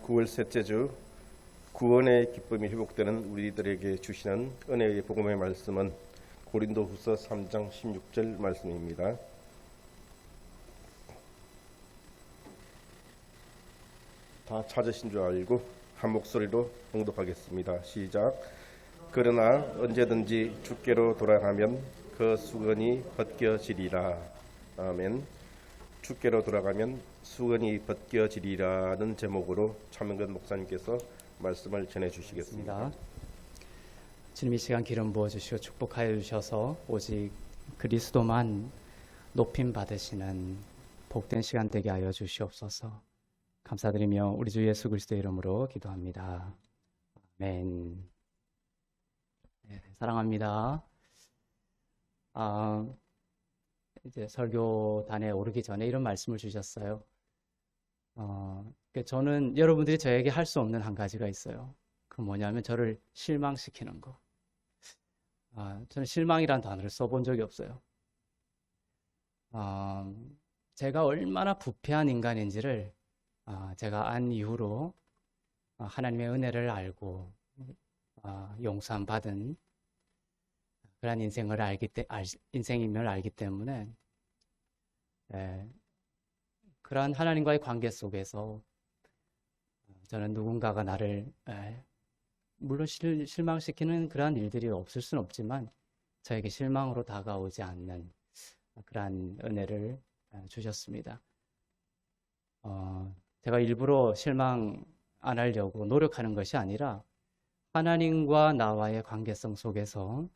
9월 셋째 주 구원의 기쁨이 회복되는 우리들에게 주시는 은혜의 복음의 말씀은 고린도후서 3장 16절 말씀입니다. 다 찾으신 줄 알고 한 목소리로 봉독하겠습니다. 시작. 그러나 언제든지 주께로 돌아가면 그 수건이 벗겨지리라. 아멘. 주께로 돌아가면 수건이 벗겨지리라는 제목으로 차명근 목사님께서 말씀을 전해주시겠습니다. 주님 이 시간 기름 부어주시고 축복하여 주셔서 오직 그리스도만 높임 받으시는 복된 시간 되게 하여 주시옵소서. 감사드리며 우리 주 예수 그리스도의 이름으로 기도합니다. 아멘. 네, 사랑합니다. 이제 설교단에 오르기 전에 이런 말씀을 주셨어요. 저는 여러분들이 저에게 할 수 없는 한 가지가 있어요. 그 뭐냐면 저를 실망시키는 거. 저는 실망이란 단어를 써본 적이 없어요. 제가 얼마나 부패한 인간인지를 제가 안 이후로 하나님의 은혜를 알고 용서함 받은 그런 인생임을 알기 때문에 그러한 하나님과의 관계 속에서 저는 누군가가 나를 물론 실망시키는 그러한 일들이 없을 수는 없지만 저에게 실망으로 다가오지 않는 그러한 은혜를 주셨습니다. 제가 일부러 실망 안 하려고 노력하는 것이 아니라 하나님과 나와의 관계성 속에서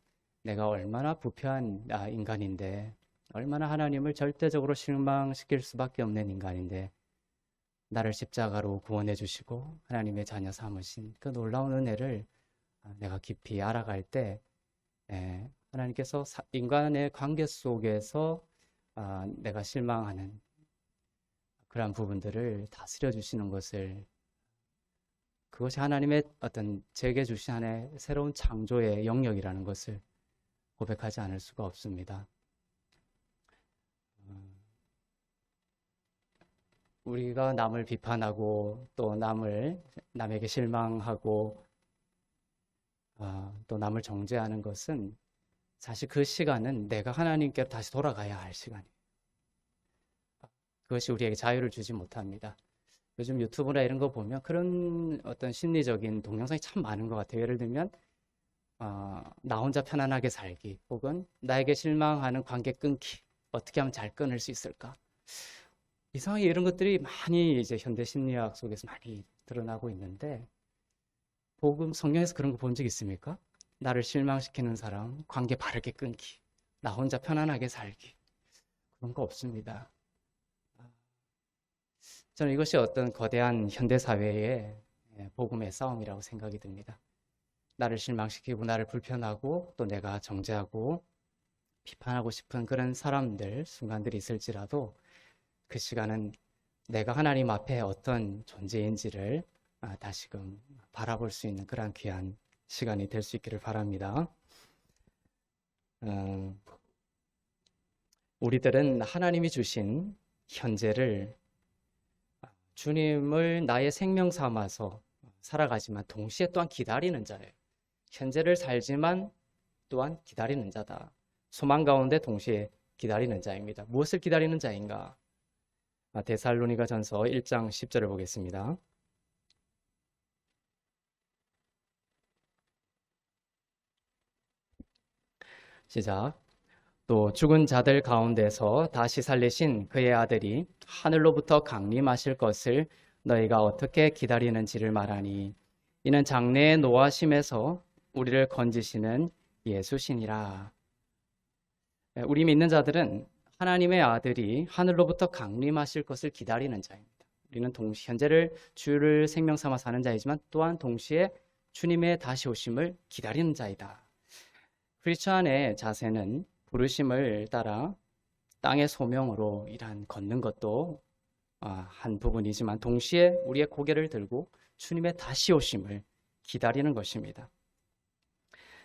내가 얼마나 부패한 인간인데, 얼마나 하나님을 절대적으로 실망시킬 수밖에 없는 인간인데 나를 십자가로 구원해 주시고 하나님의 자녀 삼으신 그 놀라운 은혜를 내가 깊이 알아갈 때 하나님께서 인간의 관계 속에서 내가 실망하는 그러한 부분들을 다스려 주시는 것을, 그것이 하나님의 어떤 제게 주신 하나의 새로운 창조의 영역이라는 것을 고백하지 않을 수가 없습니다. 우리가 남을 비판하고 또 남에게 실망하고 또 남을 정죄하는 것은 사실 그 시간은 내가 하나님께로 다시 돌아가야 할 시간이에요. 그것이 우리에게 자유를 주지 못합니다. 요즘 유튜브나 이런 거 보면 그런 어떤 심리적인 동영상이 참 많은 것 같아요. 예를 들면 나 혼자 편안하게 살기, 혹은 나에게 실망하는 관계 끊기, 어떻게 하면 잘 끊을 수 있을까? 이상하게 이런 것들이 많이 이제 현대 심리학 속에서 많이 드러나고 있는데, 성경에서 그런 거 본 적 있습니까? 나를 실망시키는 사람 관계 바르게 끊기, 나 혼자 편안하게 살기, 그런 거 없습니다. 저는 이것이 어떤 거대한 현대 사회의 복음의 싸움이라고 생각이 듭니다. 나를 실망시키고 나를 불편하고 또 내가 정죄하고 비판하고 싶은 그런 사람들, 순간들이 있을지라도 그 시간은 내가 하나님 앞에 어떤 존재인지를 다시금 바라볼 수 있는 그런 귀한 시간이 될 수 있기를 바랍니다. 우리들은 하나님이 주신 현재를, 주님을 나의 생명 삼아서 살아가지만 동시에 또한 기다리는 자예요. 현재를 살지만 또한 기다리는 자다. 소망 가운데 동시에 기다리는 자입니다. 무엇을 기다리는 자인가? 데살로니가전서 1장 10절을 보겠습니다. 시작. 또 죽은 자들 가운데서 다시 살리신 그의 아들이 하늘로부터 강림하실 것을 너희가 어떻게 기다리는지를 말하니, 이는 장래의 노하심에서 우리를 건지시는 예수시니라. 우리 믿는 자들은 하나님의 아들이 하늘로부터 강림하실 것을 기다리는 자입니다. 우리는 현재를 주를 생명 삼아 사는 자이지만 또한 동시에 주님의 다시 오심을 기다리는 자이다. 크리스천의 자세는 부르심을 따라 땅의 소명으로 걷는 것도 한 부분이지만 동시에 우리의 고개를 들고 주님의 다시 오심을 기다리는 것입니다.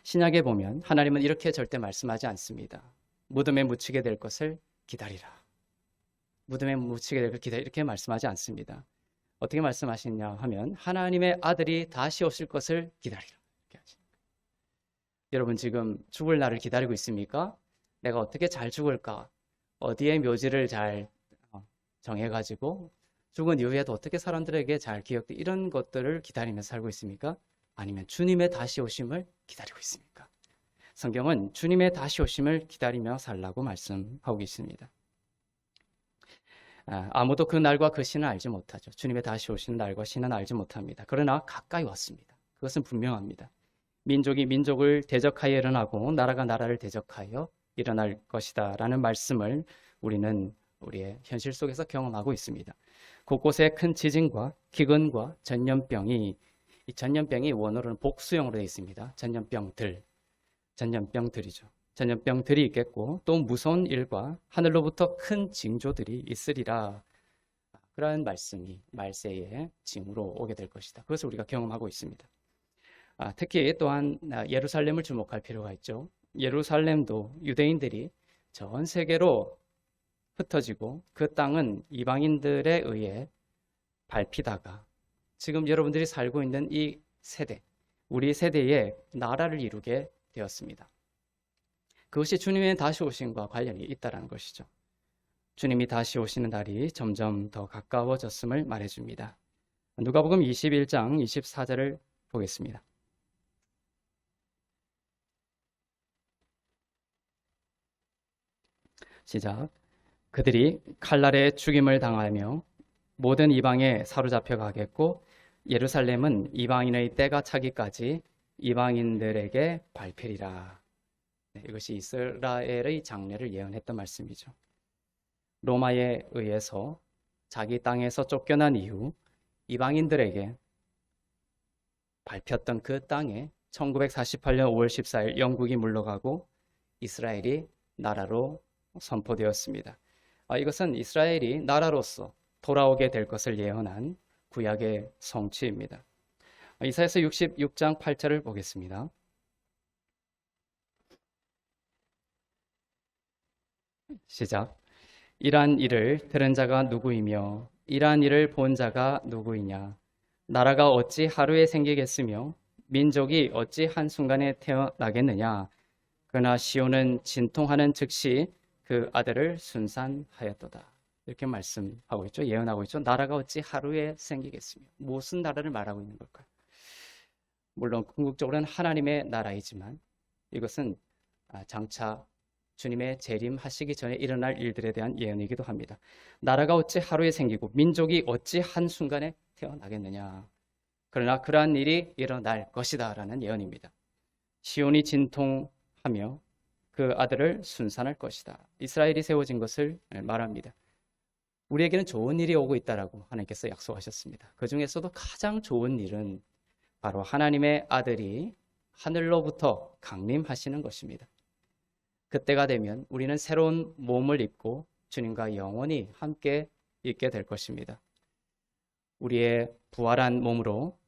신약에 보면 하나님은 이렇게 절대 말씀하지 않습니다. 무덤에 묻히게 될 것을 기다리라. 무덤에 묻히게 될 것을 기다리라. 이렇게 말씀하지 않습니다. 어떻게 말씀하시냐 하면 하나님의 아들이 다시 오실 것을 기다리라. 이렇게 하십니다. 여러분 지금 죽을 날을 기다리고 있습니까? 내가 어떻게 잘 죽을까? 어디에 묘지를 잘 정해가지고 죽은 이후에도 어떻게 사람들에게 잘 기억돼? 이런 것들을 기다리면서 살고 있습니까? 아니면 주님의 다시 오심을 기다리고 있습니까? 성경은 주님의 다시 오심을 기다리며 살라고 말씀하고 있습니다. 아무도 그 날과 그 시는 알지 못하죠. 주님의 다시 오시는 날과 시는 알지 못합니다. 그러나 가까이 왔습니다. 그것은 분명합니다. 민족이 민족을 대적하여 일어나고 나라가 나라를 대적하여 일어날 것이다 라는 말씀을 우리는 우리의 현실 속에서 경험하고 있습니다. 곳곳에 큰 지진과 기근과 전염병이, 이 전염병이 원어로는 복수형으로 되어 있습니다. 전염병들이죠. 전염병들이 있겠고 또 무서운 일과 하늘로부터 큰 징조들이 있으리라. 그러한 말씀이 말세의 징후로 오게 될 것이다. 그것을 우리가 경험하고 있습니다. 특히 또한 예루살렘을 주목할 필요가 있죠. 예루살렘도 유대인들이 전 세계로 흩어지고 그 땅은 이방인들에 의해 밟히다가 지금 여러분들이 살고 있는 이 세대, 우리 세대에 나라를 이루게 되었습니다. 그것이 주님의 다시 오심과 관련이 있다는 것이죠. 주님이 다시 오시는 날이 점점 더 가까워졌음을 말해줍니다. 누가복음 21장 24절을 보겠습니다. 시작. 그들이 칼날에 죽임을 당하며 모든 이방에 사로잡혀 가겠고 예루살렘은 이방인의 때가 차기까지 이방인들에게 밟히리라. 이것이 이스라엘의 장래를 예언했던 말씀이죠. 로마에 의해서 자기 땅에서 쫓겨난 이후 이방인들에게 밟혔던 그 땅에 1948년 5월 14일 영국이 물러가고 이스라엘이 나라로 선포되었습니다. 이것은 이스라엘이 나라로서 돌아오게 될 것을 예언한 구약의 성취입니다. 이사야서 66장 8절을 보겠습니다. 시작. 이러한 일을 들은 자가 누구이며 이러한 일을 본 자가 누구이냐? 나라가 어찌 하루에 생기겠으며 민족이 어찌 한순간에 태어나겠느냐? 그러나 시온은 진통하는 즉시 그 아들을 순산하였도다. 이렇게 말씀하고 있죠. 예언하고 있죠. 나라가 어찌 하루에 생기겠으며. 무슨 나라를 말하고 있는 걸까요? 물론 궁극적으로는 하나님의 나라이지만 이것은 장차 주님의 재림하시기 전에 일어날 일들에 대한 예언이기도 합니다. 나라가 어찌 하루에 생기고 민족이 어찌 한순간에 태어나겠느냐. 그러나 그러한 일이 일어날 것이다 라는 예언입니다. 시온이 진통하며 그 아들을 순산할 것이다. 이스라엘이 세워진 것을 말합니다. 우리에게는 좋은 일이 오고 있다라고 하나님께서 약속하셨습니다. 그 중에서도 가장 좋은 일은 바로 하나님의 아들이 하늘로부터 강림하시는 것입니다. 그때가 되면 우리는 새로운 몸을 입고 주님과 영원히 함께 있게 될 것입니다. 우리의 부활한 몸으로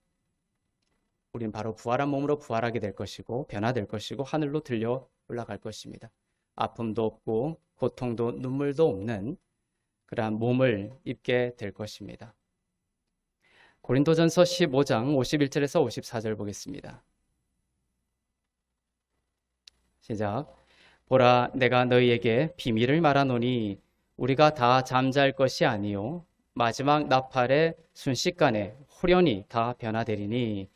우리는 바로 부활한 몸으로 부활하게 될 것이고 변화될 것이고 하늘로 들려 올라갈 것입니다. 아픔도 없고 고통도 눈물도 없는 그러한 몸을 입게 될 것입니다. 고린도전서 15장 51절에서 54절 보겠습니다. 시작. 보라, 내가 너희에게 비밀을 말하노니 우리가 다 잠잘 것이 아니요 마지막 나팔의 순식간에 후련히 다 변화되리니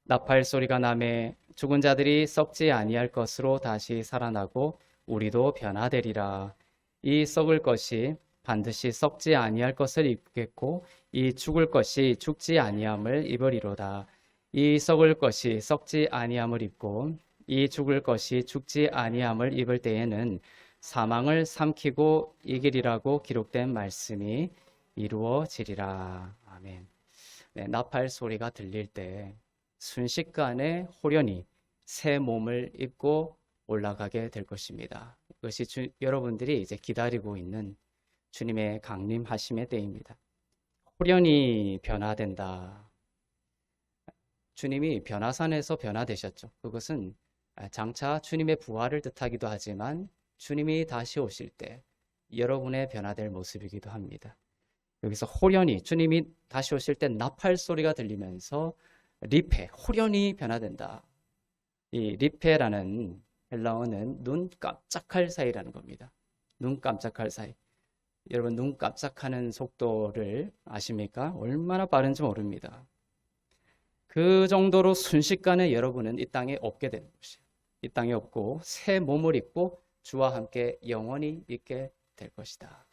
나팔 소리가 나매 죽은 자들이 썩지 아니할 것으로 다시 살아나고 우리도 변화되리라. 이 썩을 것이 반드시 썩지 아니할 것을 입겠고 이 죽을 것이 죽지 아니함을 입으리로다. 이 썩을 것이 썩지 아니함을 입고 이 죽을 것이 죽지 아니함을 입을 때에는 사망을 삼키고 이기리라고 기록된 말씀이 이루어지리라. 아멘. 네, 나팔 소리가 들릴 때 순식간에 호련히 새 몸을 입고 올라가게 될 것입니다. 이것이 여러분들이 이제 기다리고 있는 주님의 강림하심의 때입니다. 호련히 변화된다. 주님이 변화산에서 변화되셨죠. 그것은 장차 주님의 부활을 뜻하기도 하지만 주님이 다시 오실 때 여러분의 변화될 모습이기도 합니다. 여기서 호련히 주님이 다시 오실 때 나팔 소리가 들리면서 리페, 호련히 변화된다. 이 리페라는 헬라어는 눈 깜짝할 사이라는 겁니다. 눈 깜짝할 사이. 여러분 눈 깜짝하는 속도를 아십니까? 얼마나 빠른지 모릅니다. 그 정도로 순식간에 여러분은 이 땅에 없게 되는 것이에요. 이 땅에 없고 새 몸을 입고 주와 함께 영원히 있게 될 것이다.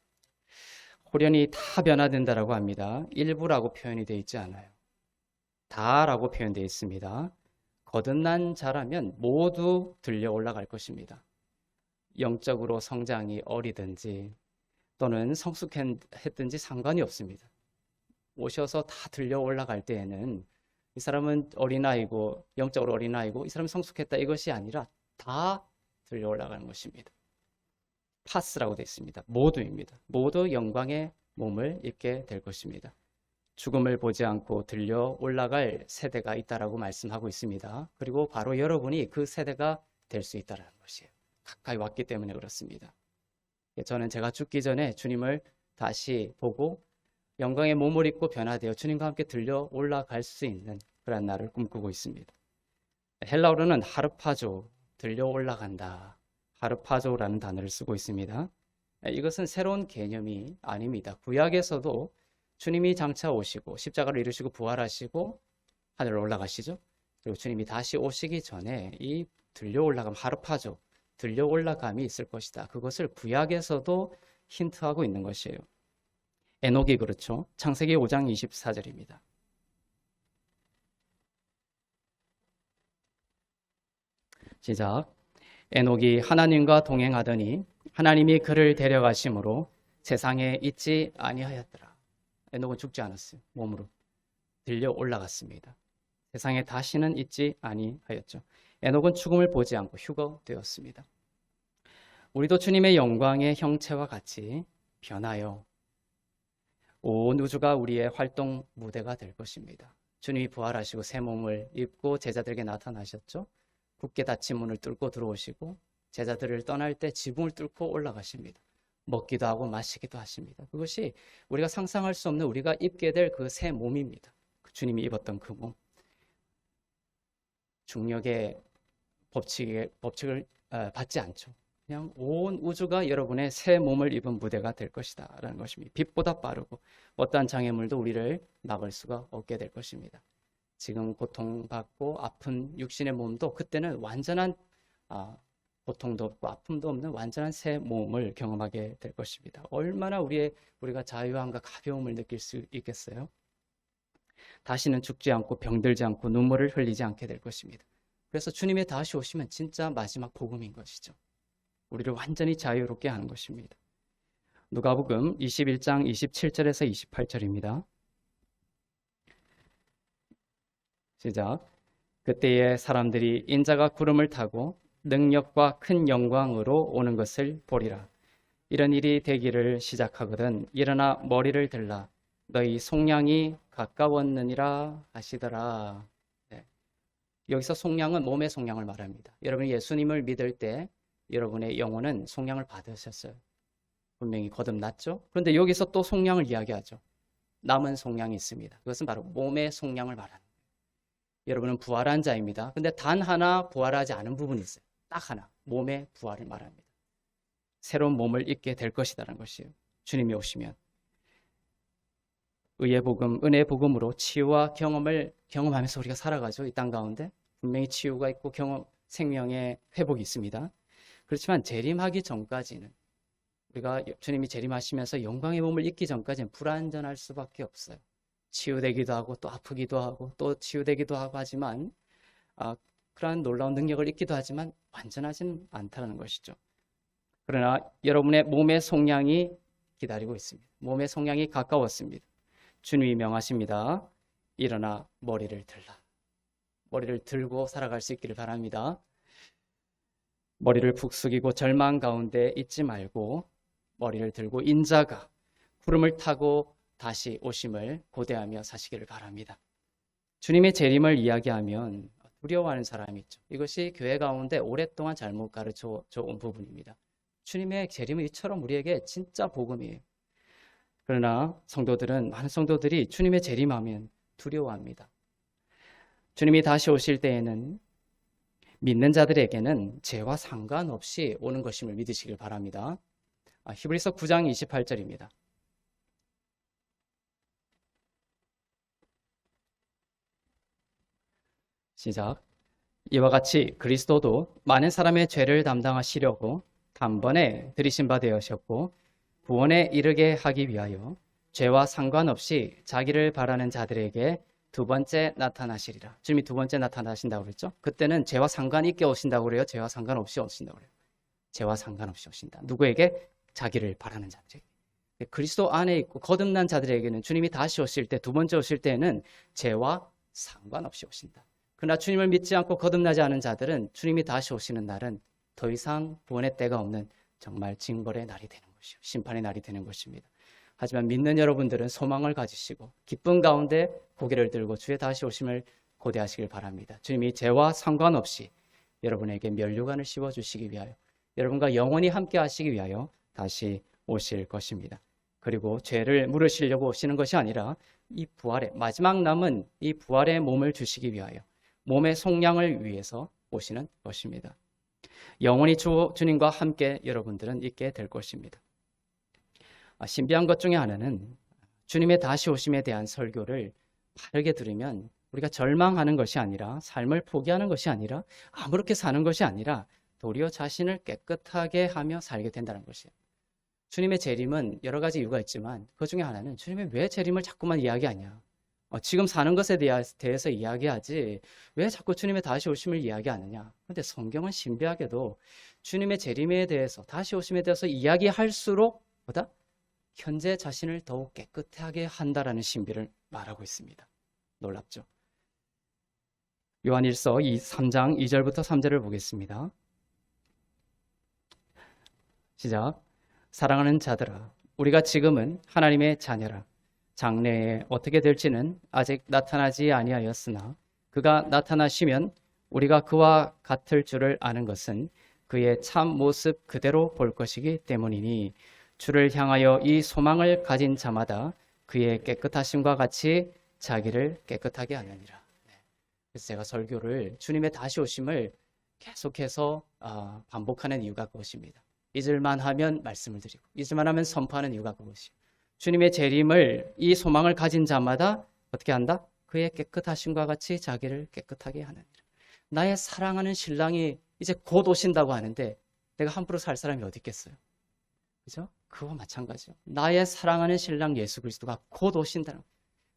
호련히 다 변화된다라고 합니다. 일부라고 표현이 되어 있지 않아요. 다라고 표현되어 있습니다. 거듭난 자라면 모두 들려 올라갈 것입니다. 영적으로 성장이 어리든지 또는 성숙했든지 상관이 없습니다. 오셔서 다 들려 올라갈 때에는 이 사람은 어린아이고 영적으로 어린아이고 이 사람은 성숙했다 이것이 아니라 다 들려 올라가는 것입니다. 파스라고 되어 있습니다. 모두입니다. 모두 영광의 몸을 입게 될 것입니다. 죽음을 보지 않고 들려 올라갈 세대가 있다라고 말씀하고 있습니다. 그리고 바로 여러분이 그 세대가 될 수 있다는 것이에요. 가까이 왔기 때문에 그렇습니다. 저는 제가 죽기 전에 주님을 다시 보고 영광의 몸을 입고 변화되어 주님과 함께 들려 올라갈 수 있는 그런 날을 꿈꾸고 있습니다. 헬라어로는 하르파조, 들려 올라간다. 하르파조라는 단어를 쓰고 있습니다. 이것은 새로운 개념이 아닙니다. 구약에서도 주님이 장차 오시고 십자가를 이루시고 부활하시고 하늘로 올라가시죠. 그리고 주님이 다시 오시기 전에 이 들려 올라감, 하르파조, 들려 올라감이 있을 것이다. 그것을 구약에서도 힌트하고 있는 것이에요. 에녹이 그렇죠. 창세기 5장 24절입니다. 시작. 에녹이 하나님과 동행하더니 하나님이 그를 데려가심으로 세상에 있지 아니하였더라. 에녹은 죽지 않았어요. 몸으로 들려 올라갔습니다. 세상에 다시는 있지 아니하였죠. 에녹은 죽음을 보지 않고 휴거되었습니다. 우리도 주님의 영광의 형체와 같이 변하여 온 우주가 우리의 활동 무대가 될 것입니다. 주님이 부활하시고 새 몸을 입고 제자들에게 나타나셨죠. 굳게 닫힌 문을 뚫고 들어오시고 제자들을 떠날 때 지붕을 뚫고 올라가십니다. 먹기도 하고 마시기도 하십니다. 그것이 우리가 상상할 수 없는 우리가 입게 될 그 새 몸입니다. 주님이 입었던 그 몸. 중력의 법칙을 받지 않죠. 그냥 온 우주가 여러분의 새 몸을 입은 무대가 될 것이다 라는 것입니다. 빛보다 빠르고 어떠한 장애물도 우리를 막을 수가 없게 될 것입니다. 지금 고통받고 아픈 육신의 몸도 그때는 완전한 고통도 없고 아픔도 없는 완전한 새 몸을 경험하게 될 것입니다. 얼마나 우리가 자유함과 가벼움을 느낄 수 있겠어요? 다시는 죽지 않고 병들지 않고 눈물을 흘리지 않게 될 것입니다. 그래서 주님의 다시 오시면 진짜 마지막 복음인 것이죠. 우리를 완전히 자유롭게 하는 것입니다. 누가복음 21장 27절에서 28절입니다. 시작. 그때에 사람들이 인자가 구름을 타고 능력과 큰 영광으로 오는 것을 보리라. 이런 일이 되기를 시작하거든 일어나 머리를 들라. 너희 속량이 가까웠느니라 하시더라. 네. 여기서 속량은 몸의 속량을 말합니다. 여러분이 예수님을 믿을 때 여러분의 영혼은 속량을 받으셨어요. 분명히 거듭났죠. 그런데 여기서 또 속량을 이야기하죠. 남은 속량이 있습니다. 그것은 바로 몸의 속량을 말하는 거예요. 여러분은 부활한 자입니다. 근데 단 하나 부활하지 않은 부분이 있어요. 딱 하나. 몸의 부활을 말합니다. 새로운 몸을 입게 될 것이라는 것이에요. 주님이 오시면. 의의 복음, 은혜의 복음으로 치유와 경험을 경험하면서 우리가 살아가죠. 이 땅 가운데. 분명히 치유가 있고 생명의 회복이 있습니다. 그렇지만 재림하기 전까지는 우리가 주님이 재림하시면서 영광의 몸을 입기 전까지는 불완전할 수밖에 없어요. 치유되기도 하고 또 아프기도 하고 또 치유되기도 하고 하지만 그러한 놀라운 능력을 입기도 하지만 완전하지는 않다는 것이죠. 그러나 여러분의 몸의 속량이 기다리고 있습니다. 몸의 속량이 가까웠습니다. 주님이 명하십니다. 일어나 머리를 들라. 머리를 들고 살아갈 수 있기를 바랍니다. 머리를 푹 숙이고 절망 가운데 있지 말고 머리를 들고 인자가 구름을 타고 다시 오심을 고대하며 사시기를 바랍니다. 주님의 재림을 이야기하면 두려워하는 사람이 있죠. 이것이 교회 가운데 오랫동안 잘못 가르쳐 온 부분입니다. 주님의 재림은 이처럼 우리에게 진짜 복음이에요. 그러나 많은 성도들이 주님의 재림하면 두려워합니다. 주님이 다시 오실 때에는 믿는 자들에게는 죄와 상관없이 오는 것임을 믿으시길 바랍니다. 히브리서 9장 28절입니다. 시작. 이와 같이 그리스도도 많은 사람의 죄를 담당하시려고 단번에 들이신 바 되셨고 구원에 이르게 하기 위하여 죄와 상관없이 자기를 바라는 자들에게 두 번째 나타나시리라. 주님이 두 번째 나타나신다고 그랬죠? 그때는 죄와 상관 있게 오신다고 그래요? 죄와 상관없이 오신다고 그래요? 죄와 상관없이 오신다. 누구에게? 자기를 바라는 자들에게. 그리스도 안에 있고 거듭난 자들에게는 주님이 다시 오실 때, 두 번째 오실 때는 죄와 상관없이 오신다. 그러나 주님을 믿지 않고 거듭나지 않은 자들은 주님이 다시 오시는 날은 더 이상 구원의 때가 없는 정말 징벌의 날이 되는 것이요, 심판의 날이 되는 것입니다. 하지만 믿는 여러분들은 소망을 가지시고 기쁨 가운데 고개를 들고 주의 다시 오심을 고대하시길 바랍니다. 주님이 죄와 상관없이 여러분에게 면류관을 씌워주시기 위하여, 여러분과 영원히 함께 하시기 위하여 다시 오실 것입니다. 그리고 죄를 물으시려고 오시는 것이 아니라 이 부활의 마지막 남은 이 부활의 몸을 주시기 위하여, 몸의 속량을 위해서 오시는 것입니다. 영원히 주님과 함께 여러분들은 있게 될 것입니다. 신비한 것 중에 하나는 주님의 다시 오심에 대한 설교를 바르게 들으면 우리가 절망하는 것이 아니라, 삶을 포기하는 것이 아니라, 아무렇게 사는 것이 아니라 도리어 자신을 깨끗하게 하며 살게 된다는 것이에요. 주님의 재림은 여러 가지 이유가 있지만 그 중에 하나는 주님이 왜 재림을 자꾸만 이야기하냐, 지금 사는 것에 대해서 이야기하지 왜 자꾸 주님의 다시 오심을 이야기하느냐. 그런데 성경은 신비하게도 주님의 재림에 대해서, 다시 오심에 대해서 이야기할수록 보다 현재 자신을 더욱 깨끗하게 한다라는 신비를 말하고 있습니다. 놀랍죠? 요한일서 3장 2절부터 3절을 보겠습니다. 시작. 사랑하는 자들아, 우리가 지금은 하나님의 자녀라. 장래에 어떻게 될지는 아직 나타나지 아니하였으나 그가 나타나시면 우리가 그와 같을 줄을 아는 것은 그의 참 모습 그대로 볼 것이기 때문이니 주를 향하여 이 소망을 가진 자마다 그의 깨끗하심과 같이 자기를 깨끗하게 하느니라. 그래서 제가 설교를 주님의 다시 오심을 계속해서 반복하는 이유가 그것입니다. 잊을만 하면 말씀을 드리고, 잊을만 하면 선포하는 이유가 그것이에요. 주님의 재림을, 이 소망을 가진 자마다 어떻게 한다? 그의 깨끗하심과 같이 자기를 깨끗하게 하느니라. 나의 사랑하는 신랑이 이제 곧 오신다고 하는데 내가 함부로 살 사람이 어디 있겠어요? 그죠? 그와 마찬가지요. 나의 사랑하는 신랑 예수 그리스도가 곧 오신다는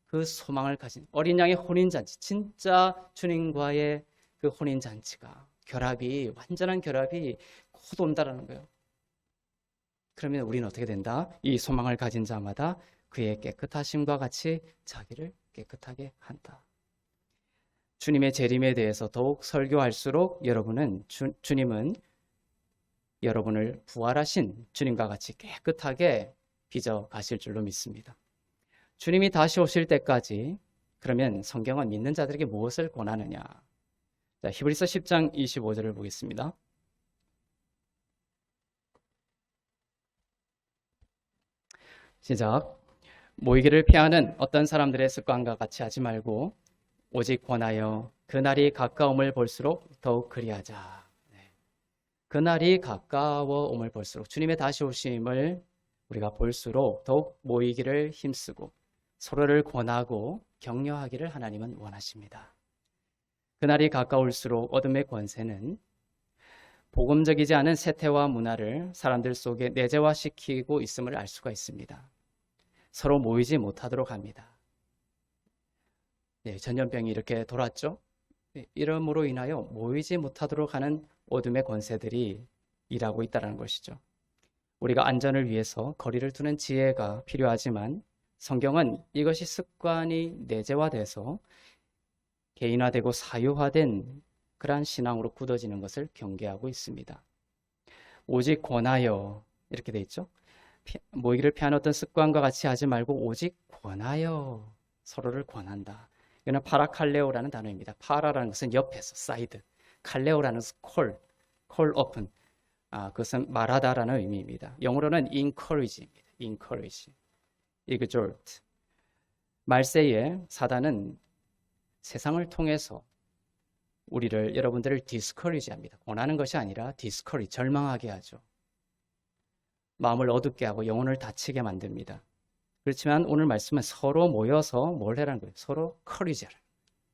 그 소망을 가진 어린 양의 혼인잔치, 진짜 주님과의 그 혼인잔치가, 결합이, 완전한 결합이 곧 온다라는 거예요. 그러면 우리는 어떻게 된다? 이 소망을 가진 자마다 그의 깨끗하심과 같이 자기를 깨끗하게 한다. 주님의 재림에 대해서 더욱 설교할수록 주님은 여러분을 부활하신 주님과 같이 깨끗하게 빚어 가실 줄로 믿습니다. 주님이 다시 오실 때까지 그러면 성경은 믿는 자들에게 무엇을 권하느냐? 자, 히브리서 10장 25절을 보겠습니다. 시작. 모이기를 피하는 어떤 사람들의 습관과 같이 하지 말고 오직 권하여 그날이 가까움을 볼수록 더욱 그리하자. 그날이 가까워옴을 볼수록, 주님의 다시 오심을 우리가 볼수록 더욱 모이기를 힘쓰고 서로를 권하고 격려하기를 하나님은 원하십니다. 그날이 가까울수록 어둠의 권세는 복음적이지 않은 세태와 문화를 사람들 속에 내재화시키고 있음을 알 수가 있습니다. 서로 모이지 못하도록 합니다. 전염병이 이렇게 돌았죠. 이러므로 인하여 모이지 못하도록 하는 어둠의 권세들이 일하고 있다는 것이죠. 우리가 안전을 위해서 거리를 두는 지혜가 필요하지만 성경은 이것이 습관이 내재화돼서 개인화되고 사유화된 그러한 신앙으로 굳어지는 것을 경계하고 있습니다. 오직 권하여 이렇게 돼 있죠. 모이기를 피하는 어떤 습관과 같이 하지 말고 오직 권하여, 서로를 권한다. 이거는 파라칼레오라는 단어입니다. 파라라는 것은 옆에서, 사이드. 칼레오라는 것은 콜 오픈. 그것은 말하다라는 의미입니다. 영어로는 encourage입니다. encourage. exhort. 말세에 사단은 세상을 통해서 우리를, 여러분들을 discourage 합니다. 원하는 것이 아니라 discourage, 절망하게 하죠. 마음을 어둡게 하고 영혼을 다치게 만듭니다. 그렇지만 오늘 말씀은 서로 모여서 뭘 해라는 거예요? 서로 courage 하라,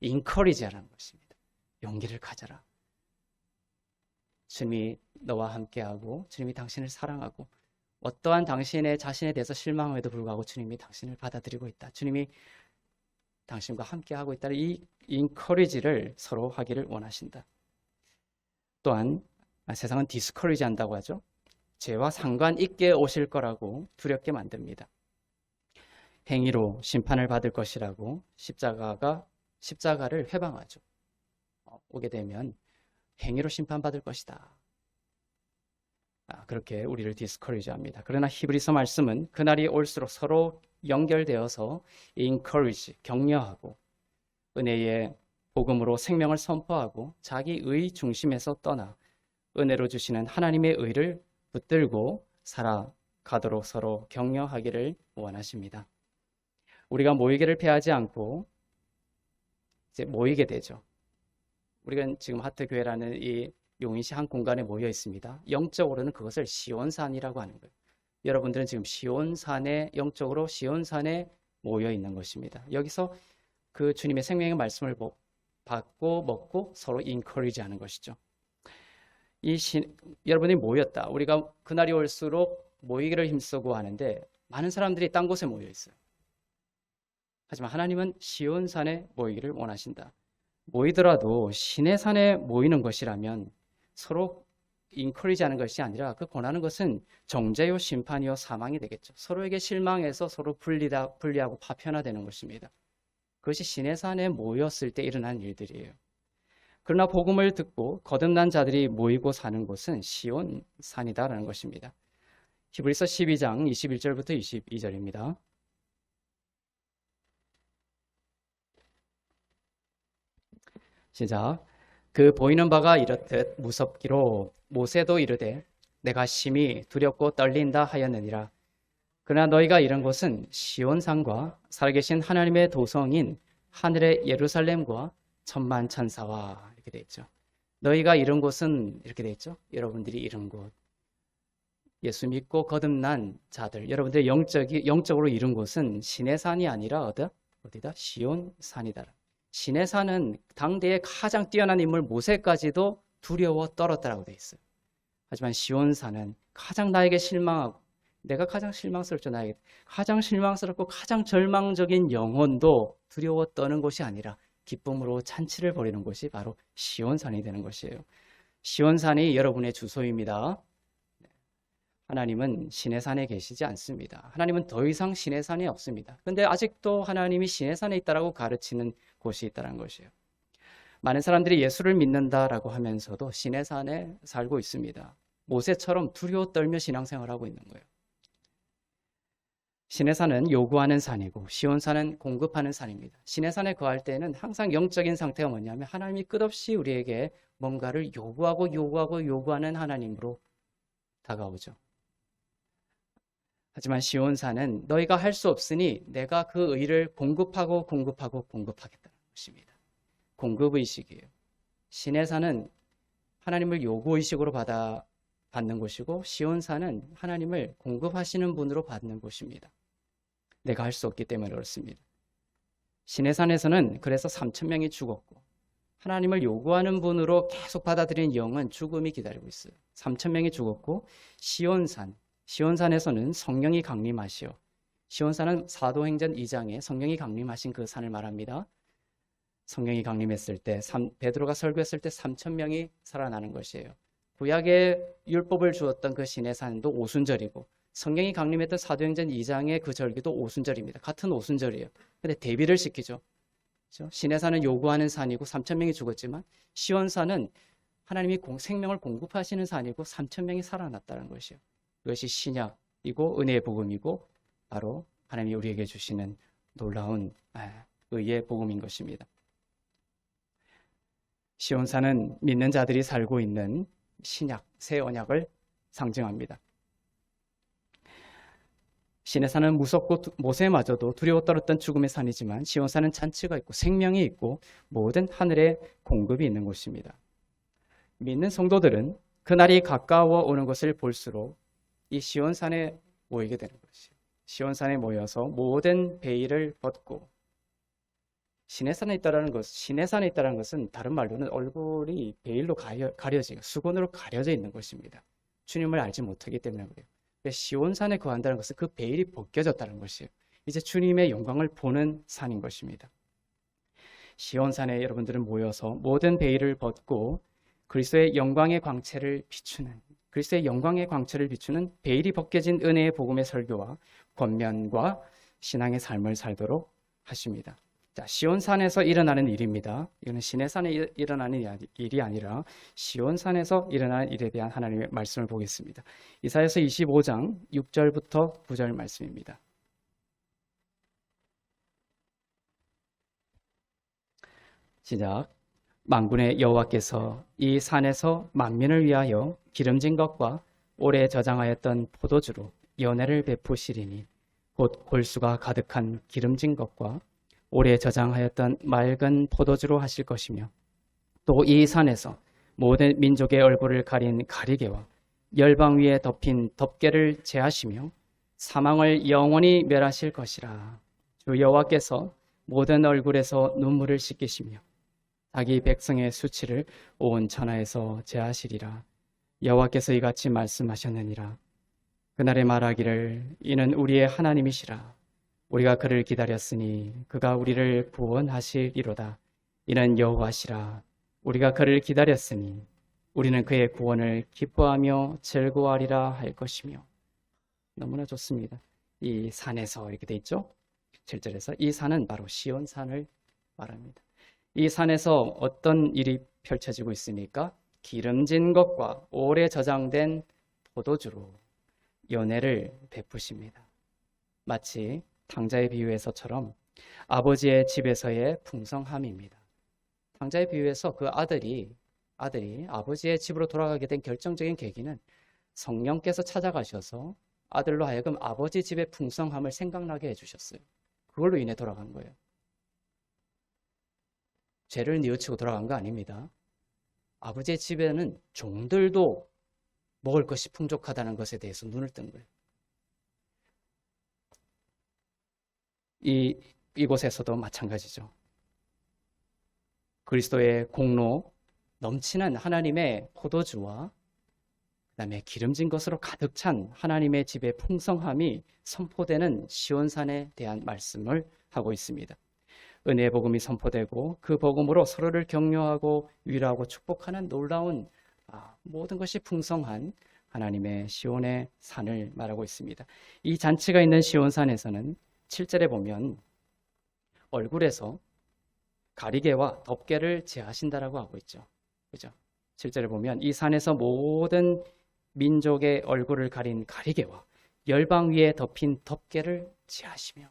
encourage 하라는 것입니다. 용기를 가져라. 주님이 너와 함께하고 주님이 당신을 사랑하고 어떠한 당신의 자신에 대해서 실망함에도 불구하고 주님이 당신을 받아들이고 있다. 주님이 당신과 함께하고 있다는 이 encourage를 서로 하기를 원하신다. 또한 세상은 discourage 한다고 하죠. 죄와 상관있게 오실 거라고 두렵게 만듭니다. 행위로 심판을 받을 것이라고 십자가를 회방하죠. 오게 되면 행위로 심판받을 것이다. 그렇게 우리를 디스커리지 합니다. 그러나 히브리서 말씀은 그날이 올수록 서로 연결되어서 encourage, 격려하고 은혜의 복음으로 생명을 선포하고 자기 의 중심에서 떠나 은혜로 주시는 하나님의 의를 붙들고 살아가도록 서로 격려하기를 원하십니다. 우리가 모이기를 피하지 않고 이제 모이게 되죠. 우리가 지금 하트교회라는 이 용인시 한 공간에 모여 있습니다. 영적으로는 그것을 시온산이라고 하는 거예요. 여러분들은 지금 시온산에, 영적으로 시온산에 모여 있는 것입니다. 여기서 그 주님의 생명의 말씀을 받고 먹고 서로 인커리지 하는 것이죠. 여러분이 모였다. 우리가 그날이 올수록 모이기를 힘쓰고 하는데 많은 사람들이 딴 곳에 모여 있어요. 하지만 하나님은 시온산에 모이기를 원하신다. 모이더라도 신의 산에 모이는 것이라면 서로 인커리지 하는 것이 아니라 그 권하는 것은 정죄요 심판이요 사망이 되겠죠. 서로에게 실망해서 서로 분리하고 파편화되는 것입니다. 그것이 신의 산에 모였을 때 일어난 일들이에요. 그러나 복음을 듣고 거듭난 자들이 모이고 사는 곳은 시온산이다라는 것입니다. 히브리서 12장 21절부터 22절입니다. 시작. 그 보이는 바가 이렇듯 무섭기로 모세도 이르되 내가 심히 두렵고 떨린다 하였느니라. 그러나 너희가 이른 곳은 시온산과 살아계신 하나님의 도성인 하늘의 예루살렘과 천만 천사와 이렇게 되어 있죠. 너희가 이른 곳은 이렇게 되어 있죠. 여러분들이 이른 곳. 예수 믿고 거듭난 자들, 여러분들이 영적으로 이른 곳은 신의 산이 아니라 어디다? 시온산이다. 신의 산은 당대의 가장 뛰어난 인물 모세까지도 두려워 떨었다라고 되어 있어요. 하지만 시온산은 가장 나에게 실망하고 내가 가장 실망스럽죠. 나에게 가장 실망스럽고 가장 절망적인 영혼도 두려워 떠는 곳이 아니라 기쁨으로 잔치를 벌이는 곳이 바로 시온산이 되는 것이에요. 시온산이 여러분의 주소입니다. 하나님은 신의 산에 계시지 않습니다. 하나님은 더 이상 신의 산이 없습니다. 그런데 아직도 하나님이 신의 산에 있다라고 가르치는 곳이 있다는 것이에요. 많은 사람들이 예수를 믿는다라고 하면서도 신의 산에 살고 있습니다. 모세처럼 두려워 떨며 신앙생활하고 있는 거예요. 신의 산은 요구하는 산이고 시온산은 공급하는 산입니다. 신의 산에 거할 때는 항상 영적인 상태가 뭐냐면 하나님이 끝없이 우리에게 뭔가를 요구하는 하나님으로 다가오죠. 하지만 시온산은 너희가 할 수 없으니 내가 그 의를 공급하겠다는 것입니다. 공급의식이에요. 신의 산은 하나님을 요구의식으로 받는 곳이고 시온산은 하나님을 공급하시는 분으로 받는 곳입니다. 내가 할 수 없기 때문에 그렇습니다. 신의 산에서는 그래서 3,000명이 죽었고 하나님을 요구하는 분으로 계속 받아들인 영은 죽음이 기다리고 있어요. 3,000명이 죽었고 시온산에서는 성령이 강림하시오. 시온산은 사도행전 2장에 성령이 강림하신 그 산을 말합니다. 성령이 강림했을 때 베드로가 설교했을 때 3,000명이 살아나는 것이에요. 구약의 율법을 주었던 그 신의 산도 오순절이고 성령이 강림했던 사도행전 2장의 그 절기도 오순절입니다. 같은 오순절이에요. 근데 대비를 시키죠. 그렇죠? 신의 산은 요구하는 산이고 3,000명이 죽었지만 시온산은 하나님이 생명을 공급하시는 산이고 3,000명이 살아났다는 것이에요. 그것이 신약이고 은혜의 복음이고 바로 하나님이 우리에게 주시는 놀라운 의의 복음인 것입니다. 시온산은 믿는 자들이 살고 있는 신약, 새 언약을 상징합니다. 시내산은 무섭고 모세마저도 두려워 떨었던 죽음의 산이지만 시온산은 잔치가 있고 생명이 있고 모든 하늘의 공급이 있는 곳입니다. 믿는 성도들은 그날이 가까워 오는 것을 볼수록 이 시온산에 모이게 되는 것이에요. 시온산에 모여서 모든 베일을 벗고 시내산에 있다라는 것은 다른 말로는 얼굴이 베일로 가려지고 수건으로 가려져 있는 것입니다. 주님을 알지 못하기 때문에 그래요. 시온산에 거한다는 것은 그 베일이 벗겨졌다는 것이에요. 이제 주님의 영광을 보는 산인 것입니다. 시온산에 여러분들은 모여서 모든 베일을 벗고 그리스도의 영광의 광채를 비추는 베일이 벗겨진 은혜의 복음의 설교와 권면과 신앙의 삶을 살도록 하십니다. 자, 시온산에서 일어나는 일입니다. 이거는 시내산에 일어나는 일이 아니라 시온산에서 일어나는 일에 대한 하나님의 말씀을 보겠습니다. 이사야서 25장 6절부터 9절 말씀입니다. 시작. 만군의 여호와께서 이 산에서 만민을 위하여 기름진 것과 오래 저장하였던 포도주로 연회를 베푸시리니 곧 골수가 가득한 기름진 것과 오래 저장하였던 맑은 포도주로 하실 것이며 또 이 산에서 모든 민족의 얼굴을 가린 가리개와 열방 위에 덮인 덮개를 제하시며 사망을 영원히 멸하실 것이라. 주 여호와께서 모든 얼굴에서 눈물을 씻기시며 자기 백성의 수치를 온 천하에서 제하시리라. 여호와께서 이같이 말씀하셨느니라. 그날에 말하기를 이는 우리의 하나님이시라. 우리가 그를 기다렸으니 그가 우리를 구원하시리로다. 이는 여호와시라. 우리가 그를 기다렸으니 우리는 그의 구원을 기뻐하며 즐거워하리라 할 것이며. 너무나 좋습니다. 이 산에서 이렇게 돼 있죠. 7절에서 이 산은 바로 시온산을 말합니다. 이 산에서 어떤 일이 펼쳐지고 있습니까? 기름진 것과 오래 저장된 포도주로 연회를 베푸십니다. 마치 탕자의 비유에서처럼 아버지의 집에서의 풍성함입니다. 탕자의 비유에서 그 아들이 아버지의 집으로 돌아가게 된 결정적인 계기는 성령께서 찾아가셔서 아들로 하여금 아버지 집의 풍성함을 생각나게 해주셨어요. 그걸로 인해 돌아간 거예요. 죄를 뉘우치고 돌아간 거 아닙니다. 아버지의 집에는 종들도 먹을 것이 풍족하다는 것에 대해서 눈을 뜬 거예요. 이곳에서도 마찬가지죠. 그리스도의 공로, 넘치는 하나님의 포도주와 그다음에 기름진 것으로 가득 찬 하나님의 집의 풍성함이 선포되는 시온산에 대한 말씀을 하고 있습니다. 은혜의 복음이 선포되고 그 복음으로 서로를 격려하고 위로하고 축복하는 놀라운 모든 것이 풍성한 하나님의 시온의 산을 말하고 있습니다. 이 잔치가 있는 시온산에서는 7절에 보면 얼굴에서 가리개와 덮개를 제하신다라고 하고 있죠. 그죠? 7절에 보면 이 산에서 모든 민족의 얼굴을 가린 가리개와 열방 위에 덮인 덮개를 제하시며.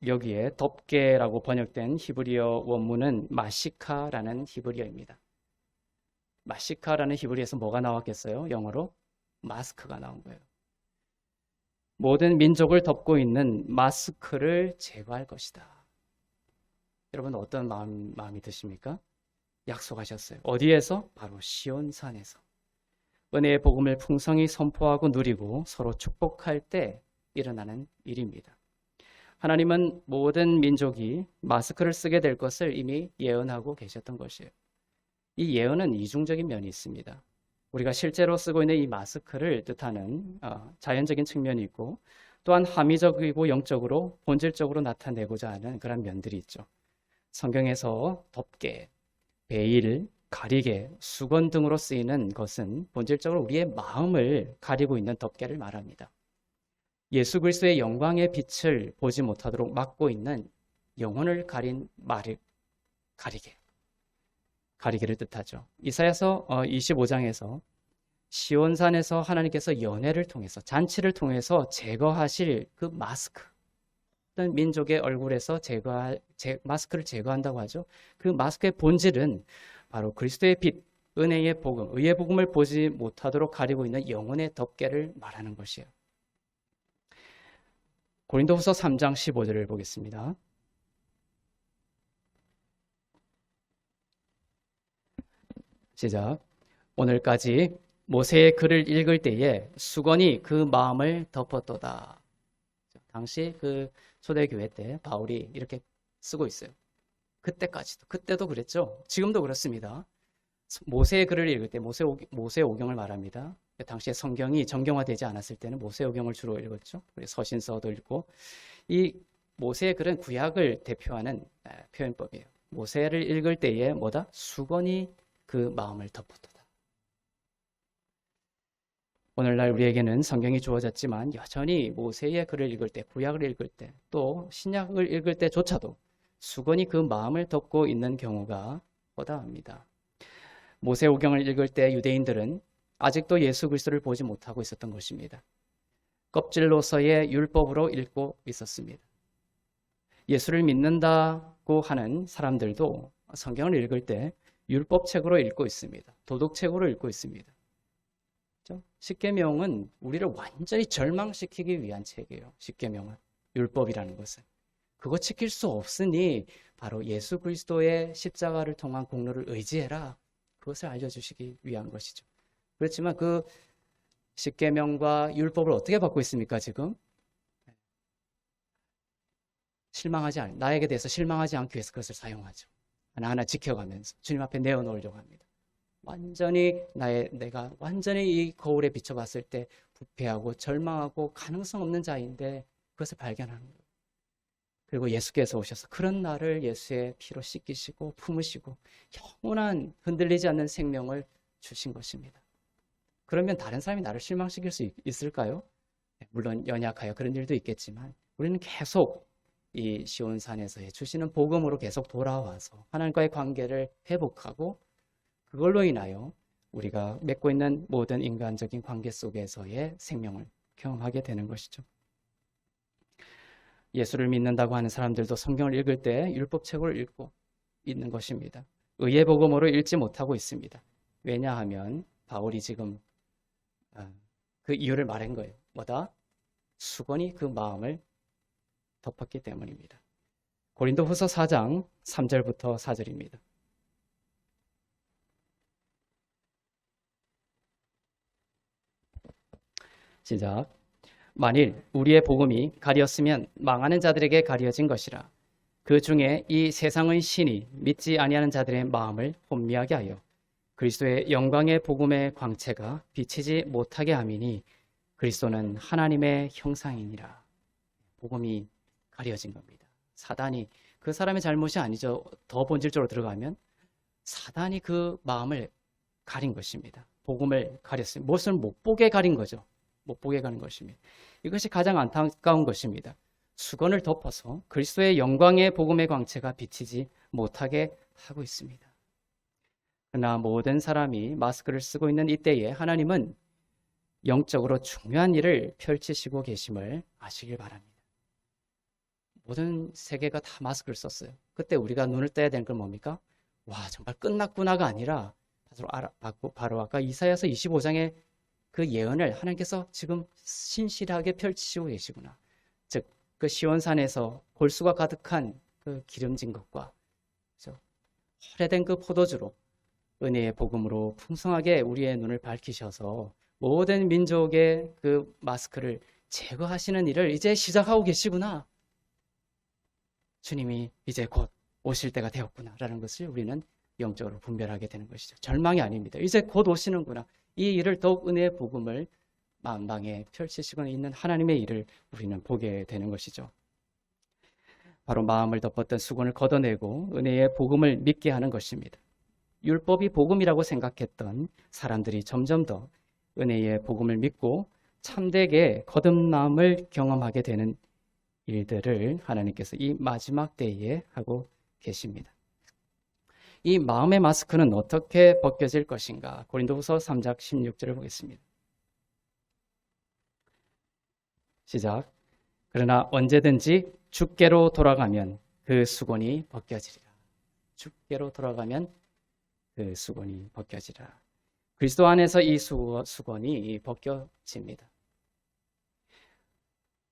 여기에 덮개라고 번역된 히브리어 원문은 마시카라는 히브리어입니다. 마시카라는 히브리어에서 뭐가 나왔겠어요? 영어로 마스크가 나온 거예요. 모든 민족을 덮고 있는 마스크를 제거할 것이다. 여러분 어떤 마음이 드십니까? 약속하셨어요. 어디에서? 바로 시온산에서. 은혜의 복음을 풍성히 선포하고 누리고 서로 축복할 때 일어나는 일입니다. 하나님은 모든 민족이 마스크를 쓰게 될 것을 이미 예언하고 계셨던 것이에요. 이 예언은 이중적인 면이 있습니다. 우리가 실제로 쓰고 있는 이 마스크를 뜻하는 자연적인 측면이 있고 또한 함의적이고 영적으로 본질적으로 나타내고자 하는 그런 면들이 있죠. 성경에서 덮개, 베일, 가리개, 수건 등으로 쓰이는 것은 본질적으로 우리의 마음을 가리고 있는 덮개를 말합니다. 예수 그리스도의 영광의 빛을 보지 못하도록 막고 있는 영혼을 가린 가리개를 뜻하죠. 이사야서 25장에서 시온산에서 하나님께서 연회를 통해서 잔치를 통해서 제거하실 그 마스크, 어떤 민족의 얼굴에서 마스크를 제거한다고 하죠. 그 마스크의 본질은 바로 그리스도의 빛, 은혜의 복음, 의의 복음을 보지 못하도록 가리고 있는 영혼의 덮개를 말하는 것이에요. 고린도후서 3장 15절을 보겠습니다. 시작. 오늘까지 모세의 글을 읽을 때에 수건이 그 마음을 덮었도다. 당시 그 초대교회 때 바울이 이렇게 쓰고 있어요. 그때도 그랬죠. 지금도 그렇습니다. 모세의 글을 읽을 때 모세오경을 말합니다. 당시에 성경이 정경화되지 않았을 때는 모세오경을 주로 읽었죠. 서신서도 읽고, 이 모세의 글은 구약을 대표하는 표현법이에요. 모세를 읽을 때에 뭐다? 수건이 그 마음을 덮었도다. 오늘날 우리에게는 성경이 주어졌지만 여전히 모세의 글을 읽을 때, 구약을 읽을 때, 또 신약을 읽을 때조차도 수건이 그 마음을 덮고 있는 경우가 허다합니다. 모세오경을 읽을 때 유대인들은 아직도 예수 그리스도를 보지 못하고 있었던 것입니다. 껍질로서의 율법으로 읽고 있었습니다. 예수를 믿는다고 하는 사람들도 성경을 읽을 때 율법책으로 읽고 있습니다. 도덕책으로 읽고 있습니다. 십계명은 우리를 완전히 절망시키기 위한 책이에요. 십계명은, 율법이라는 것은. 그거 지킬 수 없으니 바로 예수 그리스도의 십자가를 통한 공로를 의지해라. 그것을 알려주시기 위한 것이죠. 그렇지만 그 십계명과 율법을 어떻게 받고 있습니까, 지금? 나에게 대해서 실망하지 않기 위해서 그것을 사용하죠. 하나하나 지켜가면서 주님 앞에 내어놓으려고 합니다. 내가 완전히 이 거울에 비춰봤을 때 부패하고 절망하고 가능성 없는 자인데 그것을 발견하는 거예요. 그리고 예수께서 오셔서 그런 나를 예수의 피로 씻기시고 품으시고 영원한 흔들리지 않는 생명을 주신 것입니다. 그러면 다른 사람이 나를 실망시킬 수 있을까요? 물론 연약하여 그런 일도 있겠지만 우리는 계속 이 시온산에서 주시는 복음으로 계속 돌아와서 하나님과의 관계를 회복하고 그걸로 인하여 우리가 맺고 있는 모든 인간적인 관계 속에서의 생명을 경험하게 되는 것이죠. 예수를 믿는다고 하는 사람들도 성경을 읽을 때 율법책을 읽고 있는 것입니다. 의의 복음으로 읽지 못하고 있습니다. 왜냐하면 바울이 지금 그 이유를 말한 거예요. 뭐다? 수건이 그 마음을 덮었기 때문입니다. 고린도후서 4장 3절부터 4절입니다. 시작. 만일 우리의 복음이 가리었으면 망하는 자들에게 가려진 것이라. 그 중에 이 세상의 신이 믿지 아니하는 자들의 마음을 혼미하게 하여 그리스도의 영광의 복음의 광채가 비치지 못하게 함이니 그리스도는 하나님의 형상이니라. 복음이 가려진 겁니다. 사단이, 그 사람의 잘못이 아니죠. 더 본질적으로 들어가면 사단이 그 마음을 가린 것입니다. 복음을 가렸습니다. 무엇을 못 보게 가린 거죠. 못 보게 가는 것입니다. 이것이 가장 안타까운 것입니다. 수건을 덮어서 그리스도의 영광의 복음의 광채가 비치지 못하게 하고 있습니다. 그러나 모든 사람이 마스크를 쓰고 있는 이때에 하나님은 영적으로 중요한 일을 펼치시고 계심을 아시길 바랍니다. 모든 세계가 다 마스크를 썼어요. 그때 우리가 눈을 떼야 되는 건 뭡니까? 와, 정말 끝났구나가 아니라 바로 아까 이사야서 25장의 그 예언을 하나님께서 지금 신실하게 펼치시고 계시구나. 즉, 그 시온산에서 골수가 가득한 그 기름진 것과 허래된 그 포도주로 은혜의 복음으로 풍성하게 우리의 눈을 밝히셔서 모든 민족의 그 마스크를 제거하시는 일을 이제 시작하고 계시구나. 주님이 이제 곧 오실 때가 되었구나 라는 것을 우리는 영적으로 분별하게 되는 것이죠. 절망이 아닙니다. 이제 곧 오시는구나. 이 일을 더욱 은혜의 복음을 만방에 펼치시고 있는 하나님의 일을 우리는 보게 되는 것이죠. 바로 마음을 덮었던 수건을 걷어내고 은혜의 복음을 믿게 하는 것입니다. 율법이 복음이라고 생각했던 사람들이 점점 더 은혜의 복음을 믿고 참되게 거듭남을 경험하게 되는 일들을 하나님께서 이 마지막 때에 하고 계십니다. 이 마음의 마스크는 어떻게 벗겨질 것인가? 고린도후서 3장 16절을 보겠습니다. 시작. 그러나 언제든지 주께로 돌아가면 그 수건이 벗겨지리라. 주께로 돌아가면 그 수건이 벗겨지라. 그리스도 안에서 이 수건이 벗겨집니다.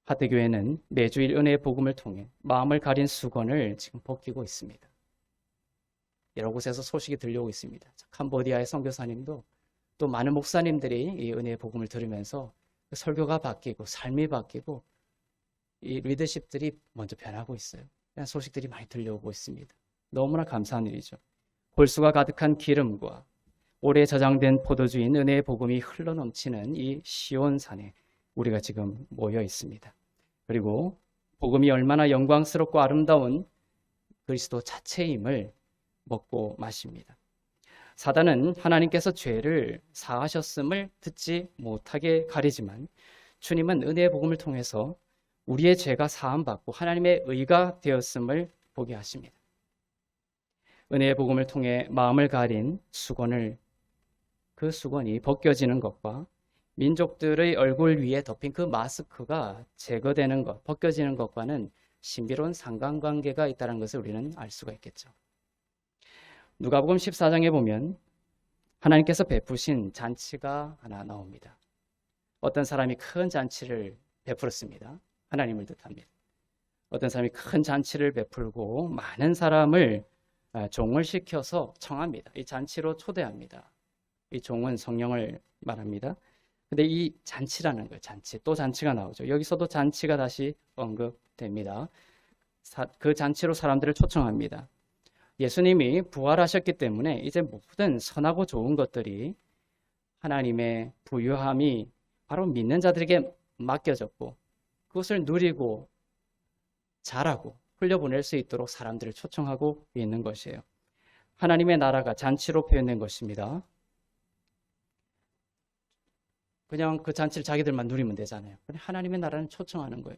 하트교회는 매주일 은혜의 복음을 통해 마음을 가린 수건을 지금 벗기고 있습니다. 여러 곳에서 소식이 들려오고 있습니다. 캄보디아의 선교사님도 또 많은 목사님들이 이 은혜의 복음을 들으면서 설교가 바뀌고 삶이 바뀌고 이 리더십들이 먼저 변하고 있어요. 이런 소식들이 많이 들려오고 있습니다. 너무나 감사한 일이죠. 골수가 가득한 기름과 오래 저장된 포도주인 은혜의 복음이 흘러넘치는 이 시온산에 우리가 지금 모여 있습니다. 그리고 복음이 얼마나 영광스럽고 아름다운 그리스도 자체임을 먹고 마십니다. 사단은 하나님께서 죄를 사하셨음을 듣지 못하게 가리지만 주님은 은혜의 복음을 통해서 우리의 죄가 사함받고 하나님의 의가 되었음을 보게 하십니다. 은혜의 복음을 통해 마음을 가린 수건을 그 수건이 벗겨지는 것과 민족들의 얼굴 위에 덮인 그 마스크가 제거되는 것, 벗겨지는 것과는 신비로운 상관관계가 있다는 것을 우리는 알 수가 있겠죠. 누가복음 14장에 보면 하나님께서 베푸신 잔치가 하나 나옵니다. 어떤 사람이 큰 잔치를 베풀었습니다. 하나님을 뜻합니다. 어떤 사람이 큰 잔치를 베풀고 많은 사람을 종을 시켜서 청합니다. 이 잔치로 초대합니다. 이 종은 성령을 말합니다. 근데 이 잔치라는 거예요. 잔치. 또 잔치가 나오죠. 여기서도 잔치가 다시 언급됩니다. 그 잔치로 사람들을 초청합니다. 예수님이 부활하셨기 때문에 이제 모든 선하고 좋은 것들이 하나님의 부유함이 바로 믿는 자들에게 맡겨졌고 그것을 누리고 잘하고 흘려보낼 수 있도록 사람들을 초청하고 있는 것이에요. 하나님의 나라가 잔치로 표현된 것입니다. 그냥 그 잔치를 자기들만 누리면 되잖아요. 하나님의 나라는 초청하는 거예요.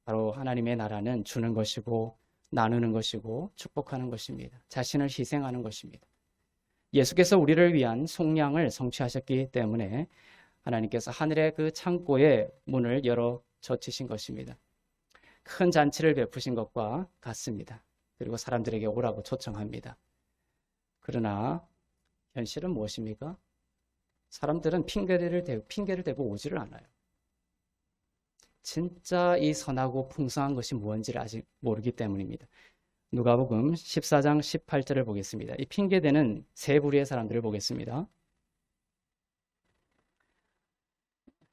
바로 하나님의 나라는 주는 것이고 나누는 것이고 축복하는 것입니다. 자신을 희생하는 것입니다. 예수께서 우리를 위한 속량을 성취하셨기 때문에 하나님께서 하늘의 그 창고의 문을 열어 젖히신 것입니다. 큰 잔치를 베푸신 것과 같습니다. 그리고 사람들에게 오라고 초청합니다. 그러나 현실은 무엇입니까? 사람들은 핑계를 대고 오지를 않아요. 진짜 이 선하고 풍성한 것이 무엇인지를 아직 모르기 때문입니다. 누가복음 14장 18절을 보겠습니다. 이 핑계대는 세 부류의 사람들을 보겠습니다.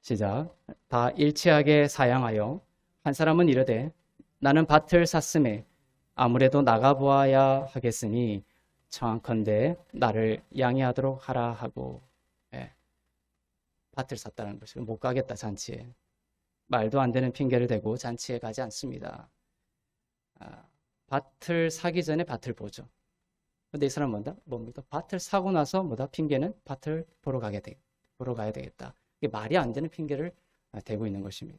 시작. 다 일치하게 사양하여 한 사람은 이르되 나는 밭을 샀음에 아무래도 나가보아야 하겠으니 청하건대 나를 양해하도록 하라 하고. 밭을 샀다는 것이 못 가겠다 잔치에. 말도 안 되는 핑계를 대고 잔치에 가지 않습니다. 밭을 사기 전에 밭을 보죠. 근데 이 사람은 뭡니까? 밭을 사고 나서 핑계는 밭을 보러 가야 되겠다. 이게 말이 안 되는 핑계를 대고 있는 것입니다.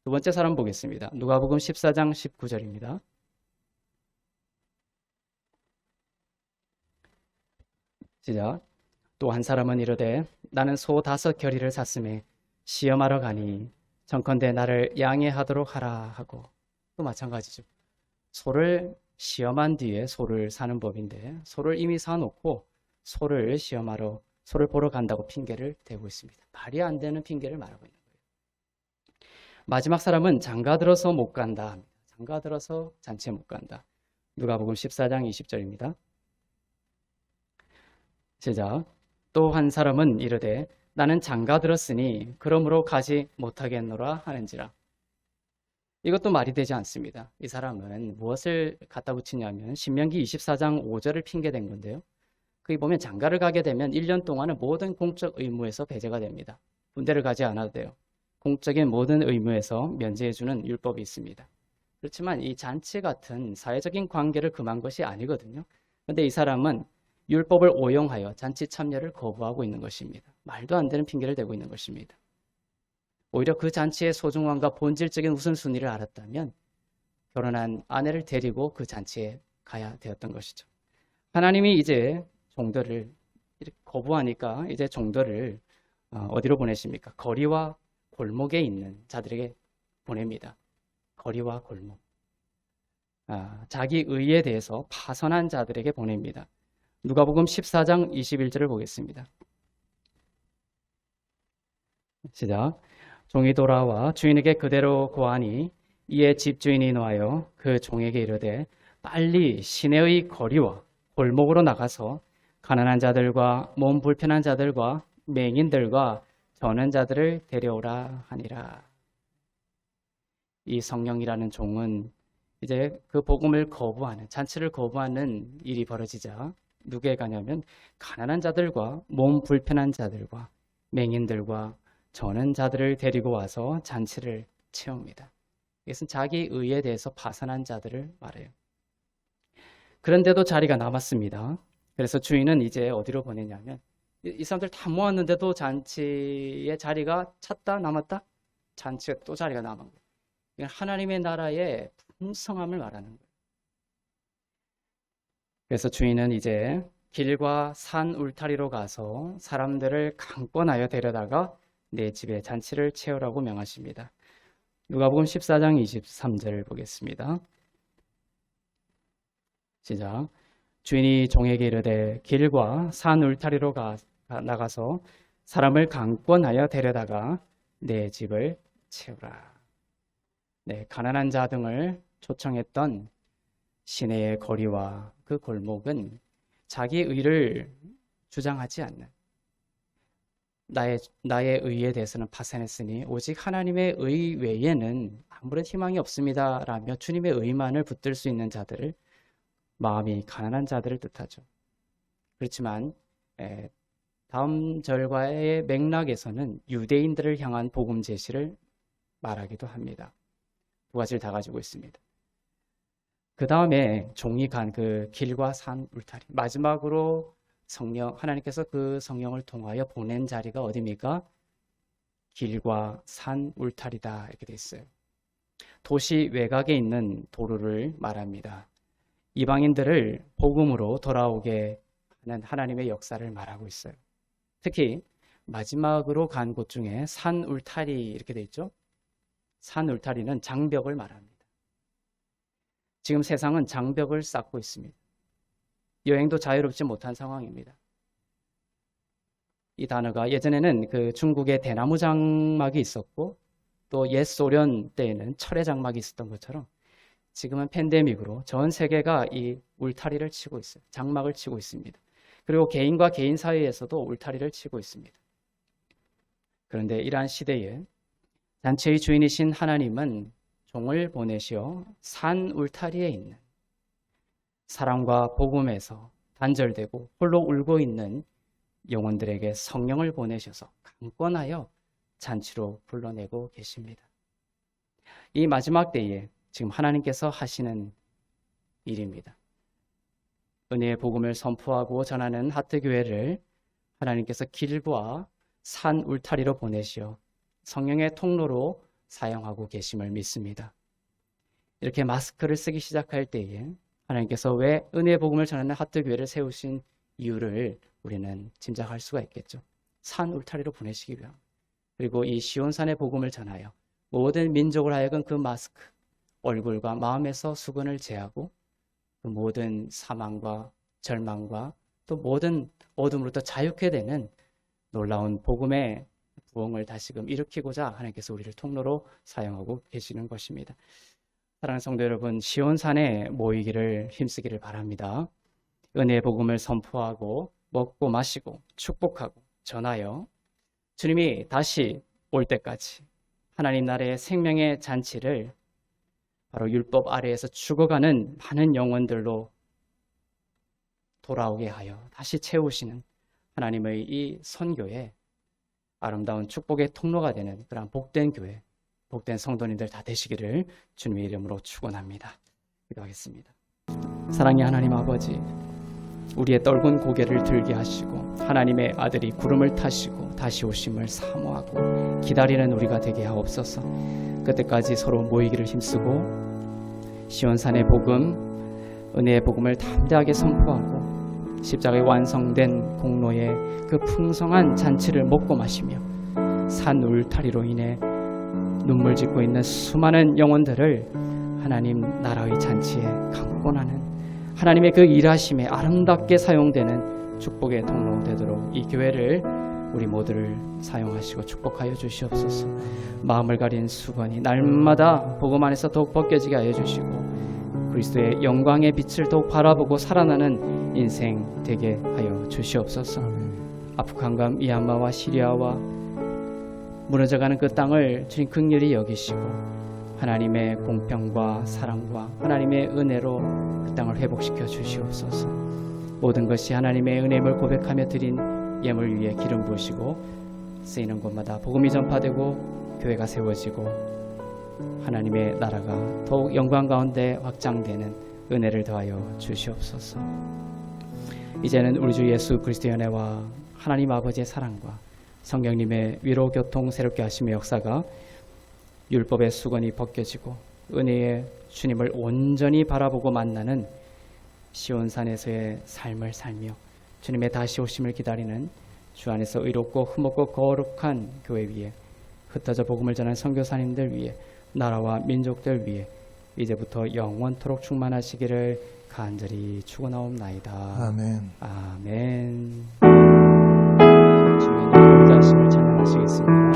두 번째 사람 보겠습니다. 누가복음 14장 19절입니다. 시작. 또 한 사람은 이르되 나는 소 5 겨리를 샀음에 시험하러 가니 청컨대 나를 양해하도록 하라 하고. 또 마찬가지죠. 소를 시험한 뒤에 소를 사는 법인데 소를 이미 사놓고 소를 보러 간다고 핑계를 대고 있습니다. 말이 안 되는 핑계를 말하고 있는 거예요. 마지막 사람은 장가들어서 못 간다. 장가들어서 잔치에 못 간다. 누가복음 14장 20절입니다. 시작. 또 한 사람은 이르되 나는 장가들었으니 그러므로 가지 못하겠노라 하는지라. 이것도 말이 되지 않습니다. 이 사람은 무엇을 갖다 붙이냐면 신명기 24장 5절을 핑계댄 건데요. 거기 보면 장가를 가게 되면 1년 동안은 모든 공적 의무에서 배제가 됩니다. 군대를 가지 않아도 돼요. 공적인 모든 의무에서 면제해주는 율법이 있습니다. 그렇지만 이 잔치 같은 사회적인 관계를 금한 것이 아니거든요. 그런데 이 사람은 율법을 오용하여 잔치 참여를 거부하고 있는 것입니다. 말도 안 되는 핑계를 대고 있는 것입니다. 오히려 그 잔치의 소중함과 본질적인 우선순위를 알았다면 결혼한 아내를 데리고 그 잔치에 가야 되었던 것이죠. 하나님이 이제 종들을 이렇게 거부하니까 이제 종들을 어디로 보내십니까? 거리와 골목에 있는 자들에게 보냅니다. 거리와 골목. 자기 의에 대해서 파선한 자들에게 보냅니다. 누가복음 14장 21절을 보겠습니다. 시작. 종이 돌아와 주인에게 그대로 고하니 이에 집주인이 노하여 그 종에게 이르되 빨리 시내의 거리와 골목으로 나가서 가난한 자들과 몸 불편한 자들과 맹인들과 저는 자들을 데려오라 하니라. 이 성령이라는 종은 이제 그 복음을 거부하는, 잔치를 거부하는 일이 벌어지자 누구에 가냐면 가난한 자들과 몸 불편한 자들과 맹인들과 저는 자들을 데리고 와서 잔치를 채웁니다. 이것은 자기 의에 대해서 파산한 자들을 말해요. 그런데도 자리가 남았습니다. 그래서 주인은 이제 어디로 보내냐면 이 사람들 다 모았는데도 잔치에 자리가 찼다 남았다? 잔치에 또 자리가 남은 거예요. 이건 하나님의 나라의 풍성함을 말하는 거예요. 그래서 주인은 이제 길과 산 울타리로 가서 사람들을 강권하여 데려다가 내 집에 잔치를 채우라고 명하십니다. 누가복음 14장 23절을 보겠습니다. 시작. 주인이 종에게 이르되 길과 산 울타리로 나가서 사람을 강권하여 데려다가 내 집을 채우라. 네, 가난한 자 등을 초청했던 시내의 거리와 그 골목은 자기 의를 주장하지 않는, 나의 의에 대해서는 파산했으니 오직 하나님의 의 외에는 아무런 희망이 없습니다라며 주님의 의만을 붙들 수 있는 자들을, 마음이 가난한 자들을 뜻하죠. 그렇지만 다음 절과의 맥락에서는 유대인들을 향한 복음 제시를 말하기도 합니다. 두 가지를 다 가지고 있습니다. 그 다음에 종이 간 그 길과 산 울타리, 마지막으로 하나님께서 그 성령을 통하여 보낸 자리가 어디입니까? 길과 산 울타리다 이렇게 돼 있어요. 도시 외곽에 있는 도로를 말합니다. 이방인들을 복음으로 돌아오게 하는 하나님의 역사를 말하고 있어요. 특히 마지막으로 간 곳 중에 산 울타리 이렇게 돼 있죠. 산 울타리는 장벽을 말합니다. 지금 세상은 장벽을 쌓고 있습니다. 여행도 자유롭지 못한 상황입니다. 이 단어가 예전에는 그 중국에 대나무 장막이 있었고 또 옛 소련 때에는 철의 장막이 있었던 것처럼 지금은 팬데믹으로 전 세계가 이 울타리를 치고 있어요. 장막을 치고 있습니다. 그리고 개인과 개인 사이에서도 울타리를 치고 있습니다. 그런데 이러한 시대에 잔치의 주인이신 하나님은 종을 보내시어 산 울타리에 있는 사랑과 복음에서 단절되고 홀로 울고 있는 영혼들에게 성령을 보내셔서 강권하여 잔치로 불러내고 계십니다. 이 마지막 때에 지금 하나님께서 하시는 일입니다. 은혜의 복음을 선포하고 전하는 하트교회를 하나님께서 길과 산 울타리로 보내시어 성령의 통로로 사용하고 계심을 믿습니다. 이렇게 마스크를 쓰기 시작할 때에 하나님께서 왜 은혜의 복음을 전하는 하트교회를 세우신 이유를 우리는 짐작할 수가 있겠죠. 산 울타리로 보내시기 위함. 그리고 이 시온산의 복음을 전하여 모든 민족을 하여금 그 마스크, 얼굴과 마음에서 수건을 제하고 그 모든 사망과 절망과 또 모든 어둠으로부터 자유케 되는 놀라운 복음의 부흥을 다시금 일으키고자 하나님께서 우리를 통로로 사용하고 계시는 것입니다. 사랑하는 성도 여러분, 시온산에 모이기를 힘쓰기를 바랍니다. 은혜의 복음을 선포하고 먹고 마시고 축복하고 전하여 주님이 다시 올 때까지 하나님 나라의 생명의 잔치를 바로 율법 아래에서 죽어가는 많은 영혼들로 돌아오게 하여 다시 채우시는 하나님의 이 선교에 아름다운 축복의 통로가 되는 그런 복된 교회, 복된 성도님들 다 되시기를 주님의 이름으로 축원합니다. 기도하겠습니다. 사랑의 하나님 아버지, 우리의 떨군 고개를 들게 하시고 하나님의 아들이 구름을 타시고 다시 오심을 사모하고 기다리는 우리가 되게 하옵소서. 그때까지 서로 모이기를 힘쓰고 시온산의 복음, 은혜의 복음을 담대하게 선포하고 십자가의 완성된 공로의 그 풍성한 잔치를 먹고 마시며 산 울타리로 인해 눈물 짓고 있는 수많은 영혼들을 하나님 나라의 잔치에 강권하는 하나님의 그 일하심에 아름답게 사용되는 축복의 통로 되도록 이 교회를 우리 모두를 사용하시고 축복하여 주시옵소서. 마음을 가린 수건이 날마다 복음 안에서 더욱 벗겨지게 하여 주시고 그리스도의 영광의 빛을 더욱 바라보고 살아나는 인생 되게 하여 주시옵소서. 아프간과 미얀마와 시리아와 무너져가는 그 땅을 주님 긍휼히 여기시고 하나님의 공평과 사랑과 하나님의 은혜로 그 땅을 회복시켜 주시옵소서. 모든 것이 하나님의 은혜임을 고백하며 드린 예물 위에 기름 부으시고 쓰이는 곳마다 복음이 전파되고 교회가 세워지고 하나님의 나라가 더욱 영광 가운데 확장되는 은혜를 더하여 주시옵소서. 이제는 우리 주 예수 그리스도의 은혜와 하나님 아버지의 사랑과 성령님의 위로 교통 새롭게 하심의 역사가 율법의 수건이 벗겨지고 은혜의 주님을 온전히 바라보고 만나는 시온산에서의 삶을 살며 주님의 다시 오심을 기다리는 주 안에서 의롭고 흠없고 거룩한 교회 위에 흩어져 복음을 전하는 선교사님들 위에 나라와 민족들 위에 이제부터 영원토록 충만하시기를 간절히 축원하옵나이다. 아멘. 아멘. 주님의 자신을 찬양하시겠습니다.